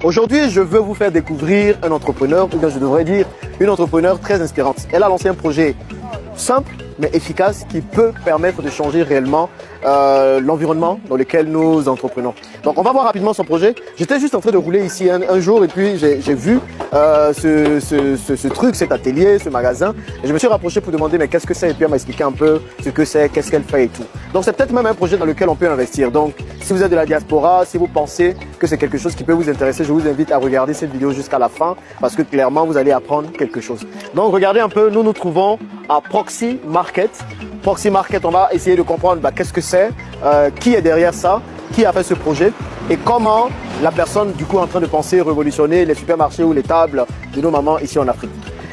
Aujourd'hui, je veux vous faire découvrir un entrepreneur, ou bien je devrais dire une entrepreneur très inspirante. Elle a lancé un projet simple mais efficace qui peut permettre de changer réellement l'environnement dans lequel nous entreprenons. Donc on va voir rapidement son projet. J'étais juste en train de rouler ici un jour et puis j'ai vu ce truc, cet atelier, ce magasin. Et je me suis rapproché pour demander mais qu'est-ce que c'est, et puis elle m'a expliqué un peu ce que c'est, qu'est-ce qu'elle fait et tout. Donc c'est peut-être même un projet dans lequel on peut investir. Donc si vous êtes de la diaspora, si vous pensez que c'est quelque chose qui peut vous intéresser, je vous invite à regarder cette vidéo jusqu'à la fin parce que clairement vous allez apprendre quelque chose. Donc regardez un peu, nous nous trouvons à Proxy Market. Proxy Market, on va essayer de comprendre qu'est-ce que c'est, qui est derrière ça, qui a fait ce projet et comment la personne du coup est en train de penser révolutionner les supermarchés ou les tables de nos mamans ici en Afrique.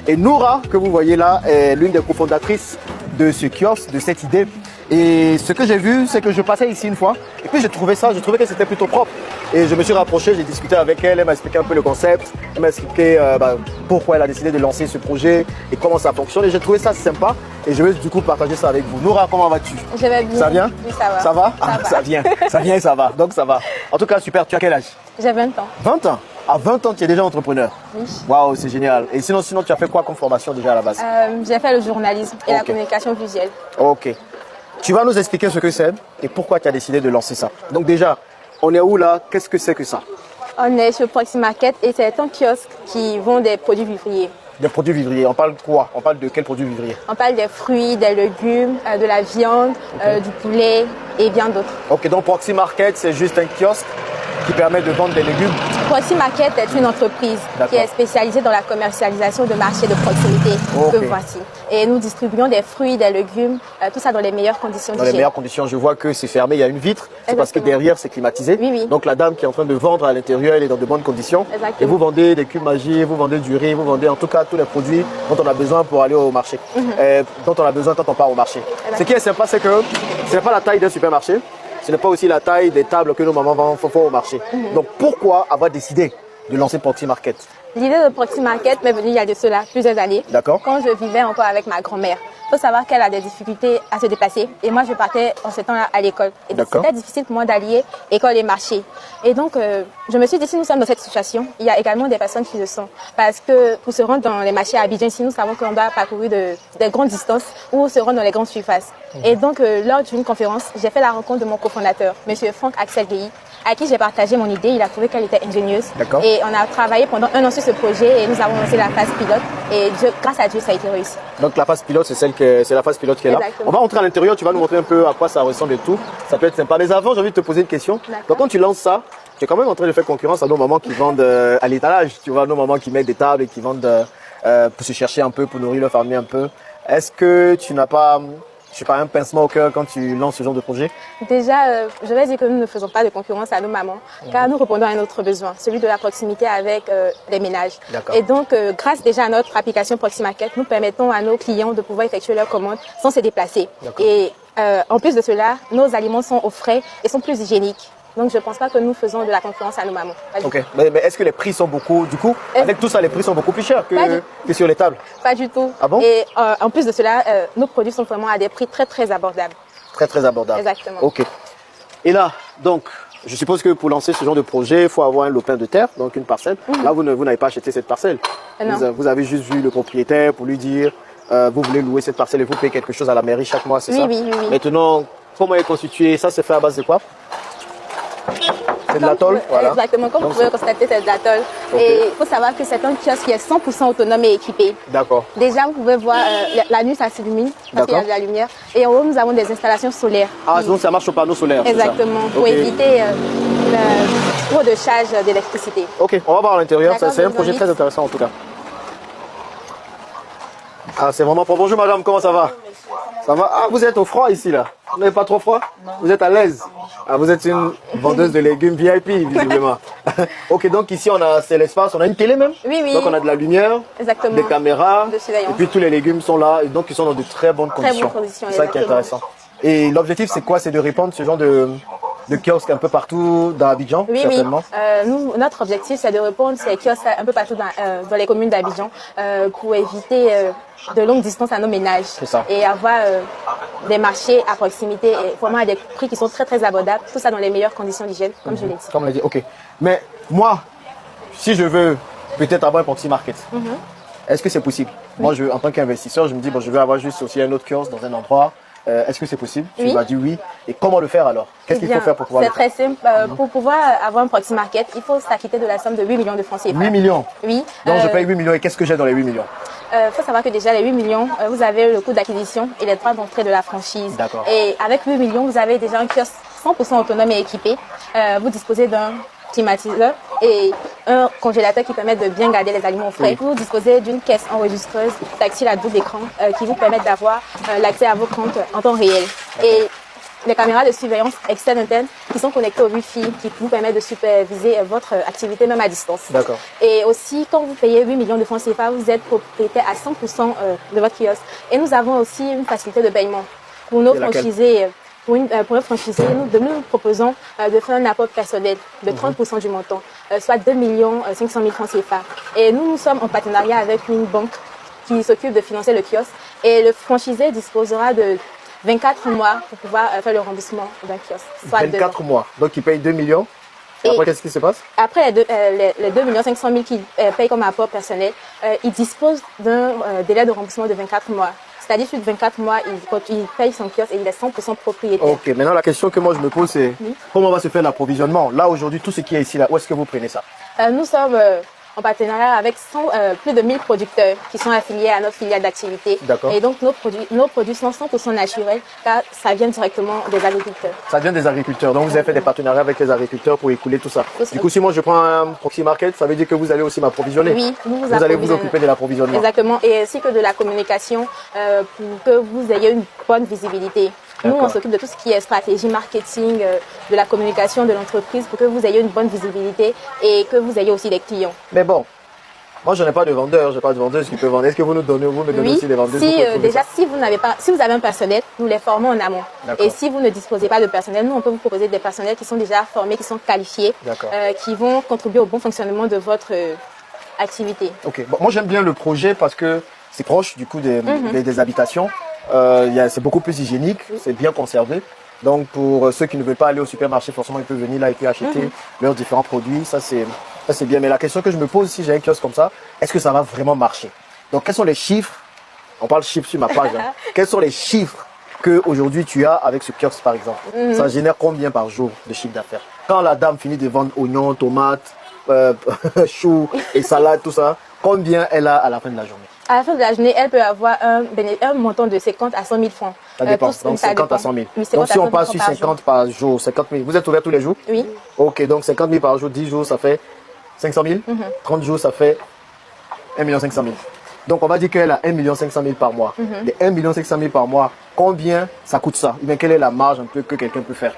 Et Noura, que vous voyez là, est l'une des cofondatrices de ce kiosque, de cette idée. Et ce que j'ai vu, c'est que je passais ici une fois et puis j'ai trouvé que c'était plutôt propre. Et je me suis rapproché, j'ai discuté avec elle, elle m'a expliqué un peu le concept, elle m'a expliqué pourquoi elle a décidé de lancer ce projet et comment ça fonctionne. Et j'ai trouvé ça sympa et je vais du coup partager ça avec vous. Noura, comment vas-tu? Je vais bien. Ça vient? Oui, ça va. Ça va? Ça va. Ça vient et ça va. Donc ça va. En tout cas, super. Tu as quel âge? J'ai 20 ans. 20 ans? À 20 ans, tu es déjà entrepreneur? Oui. Waouh, c'est génial. Et sinon, tu as fait quoi comme formation déjà à la base? J'ai fait le journalisme et la communication visuelle. Ok. Tu vas nous expliquer ce que c'est et pourquoi tu as décidé de lancer ça. Donc déjà, on est où là? Qu'est-ce que c'est que ça? On est chez Proxy Market et c'est un kiosque qui vend des produits vivriers. Des produits vivriers. On parle de quoi? On parle de quels produits vivriers? On parle des fruits, des légumes, de la viande, du poulet et bien d'autres. Ok, donc Proxy Market, c'est juste un kiosque qui permet de vendre des légumes? Proxy Market est une entreprise qui est spécialisée dans la commercialisation de marchés de proximité que voici. Et nous distribuons des fruits, des légumes, tout ça dans les meilleures conditions d'hygiène. Dans les meilleures conditions, je vois que c'est fermé, il y a une vitre, c'est parce que derrière c'est climatisé. Oui, oui. Donc la dame qui est en train de vendre à l'intérieur, elle est dans de bonnes conditions. Exactement. Et vous vendez des cubes magiques, vous vendez du riz, vous vendez en tout cas tous les produits dont on a besoin pour aller au marché, dont on a besoin quand on part au marché. Ce qui est sympa, c'est que ce n'est pas la taille d'un supermarché. Ce n'est pas aussi la taille des tables que nos mamans font au marché. Donc pourquoi avoir décidé de lancer Proxy Market? L'idée de Proxy Market m'est venue il y a de cela plusieurs années. D'accord. Quand je vivais encore avec ma grand-mère. Il faut savoir qu'elle a des difficultés à se déplacer. Et moi, je partais en ce temps-là à l'école. Et c'était difficile pour moi d'allier école et marché. Et donc, je me suis dit, si nous sommes dans cette situation, il y a également des personnes qui le sont. Parce que pour se rendre dans les marchés à Abidjan, ici, nous savons qu'on doit parcourir des grandes distances ou se rendre dans les grandes surfaces. Et donc, lors d'une conférence, j'ai fait la rencontre de mon cofondateur, M. Franck Axel Gueye, à qui j'ai partagé mon idée. Il a trouvé qu'elle était ingénieuse. Et on a travaillé pendant un an sur ce projet et nous avons lancé la phase pilote. Et grâce à Dieu, ça a été réussi. Donc la phase pilote, c'est la phase pilote qui est là. Exactement. On va rentrer à l'intérieur, tu vas nous montrer un peu à quoi ça ressemble et tout. Ça peut être sympa. Mais avant, j'ai envie de te poser une question. Donc quand tu lances ça, tu es quand même en train de faire concurrence à nos mamans qui vendent à l'étalage. Tu vois, nos mamans qui mettent des tables et qui vendent pour se chercher un peu, pour nourrir leur famille un peu. Est-ce que tu n'as pas, je sais pas, un pincement au cœur quand tu lances ce genre de projet? Déjà, je vais dire que nous ne faisons pas de concurrence à nos mamans, car nous répondons à un autre besoin, celui de la proximité avec les ménages. Et donc, grâce déjà à notre application Proxy Market, nous permettons à nos clients de pouvoir effectuer leurs commandes sans se déplacer. Et en plus de cela, nos aliments sont au frais et sont plus hygiéniques. Donc, je ne pense pas que nous faisons de la concurrence à nos mamans. Ok, mais est-ce que les prix sont beaucoup, du coup, avec tout ça, les prix sont beaucoup plus chers que sur les tables? Pas du tout. Ah bon? Et en plus de cela, nos produits sont vraiment à des prix très, très abordables. Très, très abordables. Exactement. Ok. Et là, donc, je suppose que pour lancer ce genre de projet, il faut avoir un lopin de terre, donc une parcelle. Là, vous n'avez pas acheté cette parcelle. Non. Vous avez juste vu le propriétaire pour lui dire, vous voulez louer cette parcelle et vous payez quelque chose à la mairie chaque mois, c'est ça? Oui. Maintenant, comment elle est constituée? Ça, c'est fait à base de quoi? C'est de la tôle, voilà. Exactement, comme vous pouvez constater, c'est de la tôle. Et il faut savoir que c'est un kiosque qui est 100% autonome et équipé. D'accord. Déjà, vous pouvez voir, la nuit, ça s'illumine parce qu'il y a de la lumière. Et en haut, nous avons des installations solaires. Ah, donc ça marche au panneau solaire. Exactement, pour éviter trop de charge d'électricité. Ok, on va voir à l'intérieur. C'est un projet très intéressant en tout cas. Ah, c'est vraiment pour. Bonjour madame, comment ça va? Ça va? Ah, vous êtes au froid ici là? Vous n'avez pas trop froid? Non. Vous êtes à l'aise? Ah, vous êtes une vendeuse de légumes VIP visiblement. Ok, donc ici c'est l'espace, on a une télé même? Oui. Donc on a de la lumière, des caméras, et puis tous les légumes sont là, et donc ils sont dans de très bonnes conditions. C'est ça qui est intéressant. Et l'objectif c'est quoi? C'est de répandre ce genre de kiosques un peu partout dans Abidjan, certainement. Oui. Notre objectif, c'est de répondre ces kiosques un peu partout dans les communes d'Abidjan pour éviter de longues distances à nos ménages et avoir des marchés à proximité et vraiment à des prix qui sont très très abordables, tout ça dans les meilleures conditions d'hygiène, comme je l'ai dit. Comme on l'a dit, ok. Mais moi, si je veux peut-être avoir un proxy market, est-ce que c'est possible? Moi, en tant qu'investisseur, je me dis, bon, je veux avoir juste aussi un autre kiosque dans un endroit. Est-ce que c'est possible? Tu m'as dit oui. Et comment le faire alors? Qu'est-ce qu'il faut faire pour pouvoir le faire? C'est très simple. Pour pouvoir avoir un proxy market, il faut s'acquitter de la somme de 8 millions de francs CFA. 8 millions? Oui. Donc, je paye 8 millions et qu'est-ce que j'ai dans les 8 millions? Faut savoir que déjà les 8 millions, vous avez le coût d'acquisition et les droits d'entrée de la franchise. D'accord. Et avec 8 millions, vous avez déjà un kiosque 100% autonome et équipé. Vous disposez d'un climatiseur et un congélateur qui permet de bien garder les aliments frais. Vous disposez d'une caisse enregistreuse tactile à double écran qui vous permet d'avoir l'accès à vos comptes en temps réel. Et les caméras de surveillance externes internes qui sont connectées au Wi-Fi qui vous permettent de superviser votre activité même à distance. D'accord. Et aussi, quand vous payez 8 millions de francs CFA, vous êtes propriétaire à 100% de votre kiosque. Et nous avons aussi une facilité de paiement pour nos franchisés. Pour un franchisé, nous proposons de faire un apport personnel de 30% du montant, soit 2 500 000 francs CFA. Et nous sommes en partenariat avec une banque qui s'occupe de financer le kiosque. Et le franchisé disposera de 24 mois pour pouvoir faire le remboursement d'un kiosque. Soit 24 mois. Donc, il paye 2 millions. Et après, qu'est-ce qui se passe? Après les 2 500 000 qu'il paye comme apport personnel, il dispose d'un délai de remboursement de 24 mois. C'est-à-dire, sur 24 mois, il paye son kiosque et il est 100% propriétaire. Ok, maintenant la question que moi je me pose, c'est comment va se faire l'approvisionnement? Là, aujourd'hui, tout ce qui est ici, là, où est-ce que vous prenez ça? Nous sommes en partenariat avec plus de 1000 producteurs qui sont affiliés à notre filiale d'activité. Et donc, nos produits sont 100% naturels car ça vient directement des agriculteurs. Ça vient des agriculteurs. Donc, vous avez fait des partenariats avec les agriculteurs pour écouler tout ça. Du coup, si moi je prends un proxy market, ça veut dire que vous allez aussi m'approvisionner? Oui, vous allez vous occuper de l'approvisionnement. Exactement. Et ainsi que de la communication pour que vous ayez une bonne visibilité. Nous, on s'occupe de tout ce qui est stratégie marketing, de la communication de l'entreprise pour que vous ayez une bonne visibilité et que vous ayez aussi des clients. Mais bon, moi, je n'ai pas de vendeur, je n'ai pas de vendeuse qui peut vendre. Est-ce que vous me donnez aussi des vendeuses? Déjà, si vous avez un personnel, nous les formons en amont. Et si vous ne disposez pas de personnel, nous, on peut vous proposer des personnels qui sont déjà formés, qui sont qualifiés, qui vont contribuer au bon fonctionnement de votre activité. Ok, bon, moi, j'aime bien le projet parce que c'est proche du coup des habitations. C'est beaucoup plus hygiénique, c'est bien conservé. Donc pour ceux qui ne veulent pas aller au supermarché, forcément ils peuvent venir là et puis acheter leurs différents produits. Ça c'est bien. Mais la question que je me pose si j'ai un kiosque comme ça, est-ce que ça va vraiment marcher? Donc quels sont les chiffres? On parle chiffres sur ma page. Quels sont les chiffres que aujourd'hui tu as avec ce kiosque par exemple? Ça génère combien par jour de chiffre d'affaires? Quand la dame finit de vendre oignons, tomates, choux et salades, tout ça, combien elle a à la fin de la journée? À la fin de la journée, elle peut avoir un montant de 50 à 100 000 francs. Ça dépend, donc 50 à 100 000. Oui, donc si on passe sur 50 par jour, 50 000. Vous êtes ouvert tous les jours? Oui. Ok, donc 50 000 par jour, 10 jours, ça fait 500 000. 30 jours, ça fait 1 500 000. Donc on va dire qu'elle a 1 500 000 par mois. Les 1 500 000 par mois, combien ça coûte ça? Ou bien quelle est la marge un peu que quelqu'un peut faire?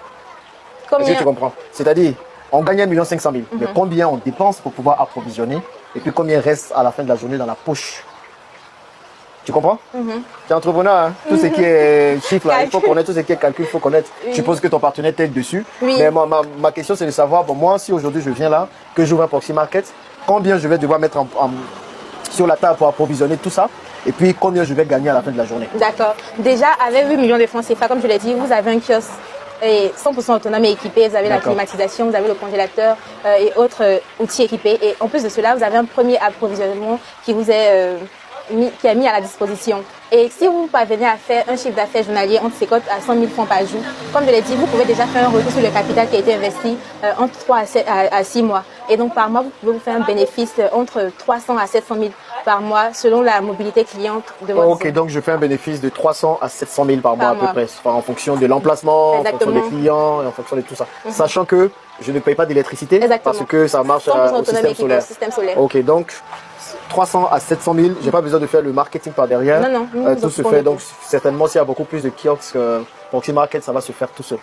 Est-ce que tu comprends? C'est-à-dire, on gagne 1 500 000. Mais combien on dépense pour pouvoir approvisionner? Et puis combien reste à la fin de la journée dans la poche? Tu comprends? Tu es entrepreneur, hein? Tout ce qui est chiffre, là, il faut connaître, tout ce qui est calcul, il faut connaître. Je suppose que ton partenaire t'aide dessus. Mais ma question, c'est de savoir, bon, moi, si aujourd'hui je viens là, que j'ouvre un proxy market, combien je vais devoir mettre sur la table pour approvisionner tout ça? Et puis, combien je vais gagner à la fin de la journée? D'accord. Déjà, avec 8 millions de francs CFA, comme je l'ai dit, vous avez un kiosque et 100% autonome et équipé. Vous avez la climatisation, vous avez le congélateur et autres outils équipés. Et en plus de cela, vous avez un premier approvisionnement qui vous est qui est mis à la disposition. Et si vous parvenez à faire un chiffre d'affaires journalier entre 50 à 100 000 francs par jour, comme je l'ai dit, vous pouvez déjà faire un retour sur le capital qui a été investi entre 3 à 6 mois. Et donc par mois, vous pouvez vous faire un bénéfice entre 300 à 700 000 par mois selon la mobilité cliente de votre Ok, donc je fais un bénéfice de 300 à 700 000 par mois à peu près, en fonction de l'emplacement, en fonction des clients et en fonction de tout ça. Sachant que je ne paye pas d'électricité parce que ça marche au système solaire. Ok, donc 300 à 700 000, j'ai pas besoin de faire le marketing par derrière. Non, non. Tout se fait. Donc, certainement, s'il y a beaucoup plus de kiosques, proxy market, ça va se faire tout seul.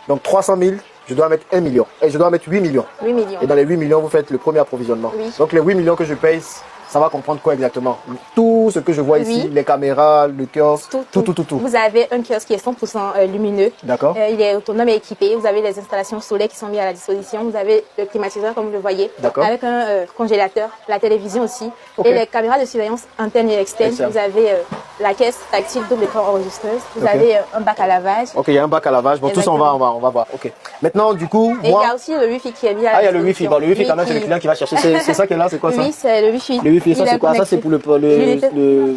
Donc, 300 000, je dois mettre 1 million. Et je dois mettre 8 millions. 8 millions. Et dans les 8 millions, vous faites le premier approvisionnement. Donc, les 8 millions que je paye, ça va comprendre quoi exactement? Tout ce que je vois ici, Oui. les caméras, le kiosque, tout. Vous avez un kiosque qui est 100% lumineux. D'accord. Il est autonome et équipé. Vous avez les installations solaires qui sont mises à la disposition. Vous avez le climatiseur, comme vous le voyez, D'accord. avec un congélateur, la télévision aussi, Ok. et les caméras de surveillance internes et externes. Externe. Vous avez la caisse tactile double écran enregistreuse. Vous Ok. avez un bac à lavage. Ok, il y a un bac à lavage. Bon, tout ça, on va voir. Ok. Maintenant, du coup, Et il y moi... a aussi le Wi-Fi qui est mis à la Ah, il y a le disposition. Wi-Fi. Bon, le Wi-Fi, Oui, quand même, c'est le client qui va chercher. C'est ça qui est là, c'est quoi ça? Oui, c'est le Wi-Fi. Le Wi-Fi, ça Il c'est est quoi? Ça c'est connecté. pour les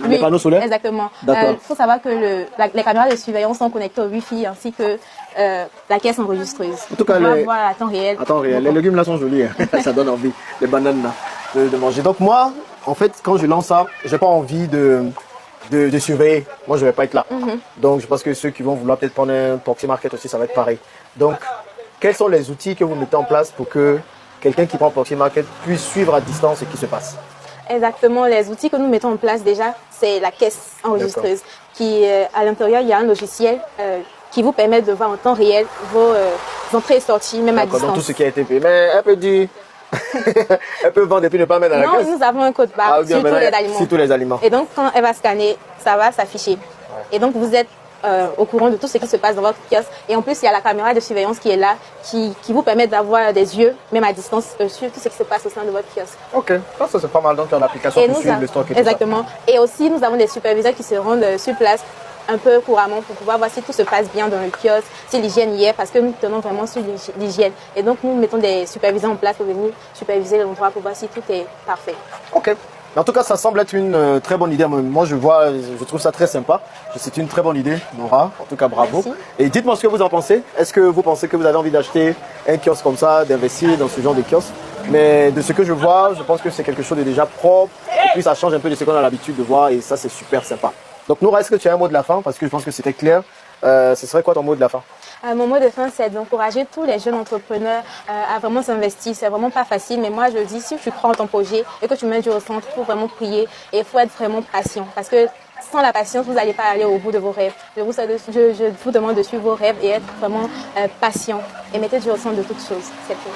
Oui, panneaux solaires? Exactement. D'accord. Il faut savoir que les caméras de surveillance sont connectées au Wi-Fi ainsi que la caisse enregistreuse. En tout cas, on va les- voir à temps réel. À temps réel. Les légumes là sont jolis. Hein. Ça donne envie. Les bananes là, de manger. Donc moi, en fait, quand je lance ça, j'ai pas envie de surveiller. Moi, je vais pas être là. Donc, je pense que ceux qui vont vouloir peut-être prendre un Proxy Market aussi, ça va être pareil. Donc, quels sont les outils que vous mettez en place pour que quelqu'un qui prend Proxy Market puisse suivre à distance ce qui se passe? Exactement. Les outils que nous mettons en place déjà, c'est la caisse enregistreuse. À l'intérieur, il y a un logiciel qui vous permet de voir en temps réel vos entrées et sorties, même à D'accord, donc distance. tout ce qui a été payé. Mais elle peut dire, elle peut vendre et puis ne pas mettre dans la Non, caisse. nous avons un code barre Ah, bien, sur tous maintenant, les aliments. sur tous les aliments. Et donc, quand elle va scanner, ça va s'afficher. Et donc, vous êtes au courant de tout ce qui se passe dans votre kiosque. Et en plus, il y a la caméra de surveillance qui est là, qui vous permet d'avoir des yeux, même à distance, sur tout ce qui se passe au sein de votre kiosque. Ok, ça c'est pas mal. Donc, tu as l'application Et pour nous suivre avons- le stock et tout ça. Exactement. Et aussi, nous avons des superviseurs qui se rendent sur place un peu couramment pour pouvoir voir si tout se passe bien dans le kiosque, si l'hygiène y est, parce que nous tenons vraiment sur l'hygiène. Et donc, nous mettons des superviseurs en place pour venir superviser l'endroit pour voir si tout est parfait. Ok. En tout cas, ça semble être une très bonne idée. Moi, je trouve ça très sympa. C'est une très bonne idée, Nora. En tout cas, bravo. Merci. Et dites-moi ce que vous en pensez. Est-ce que vous pensez que vous avez envie d'acheter un kiosque comme ça, d'investir dans ce genre de kiosque? Mais de ce que je vois, je pense que c'est quelque chose de déjà propre. Et puis, ça change un peu de ce qu'on a l'habitude de voir et ça, c'est super sympa. Donc, Nora, est-ce que tu as un mot de la fin? Parce que je pense que c'était clair. Ce serait quoi ton mot de la fin? Mon mot de fin, c'est d'encourager tous les jeunes entrepreneurs à vraiment s'investir. C'est vraiment pas facile, mais moi je dis, si tu crois en ton projet et que tu mets Dieu au centre, il faut vraiment prier et il faut être vraiment patient. Parce que sans la patience, vous n'allez pas aller au bout de vos rêves. Je vous demande de suivre vos rêves et être vraiment patient et mettez Dieu au centre de toutes choses. C'est tout.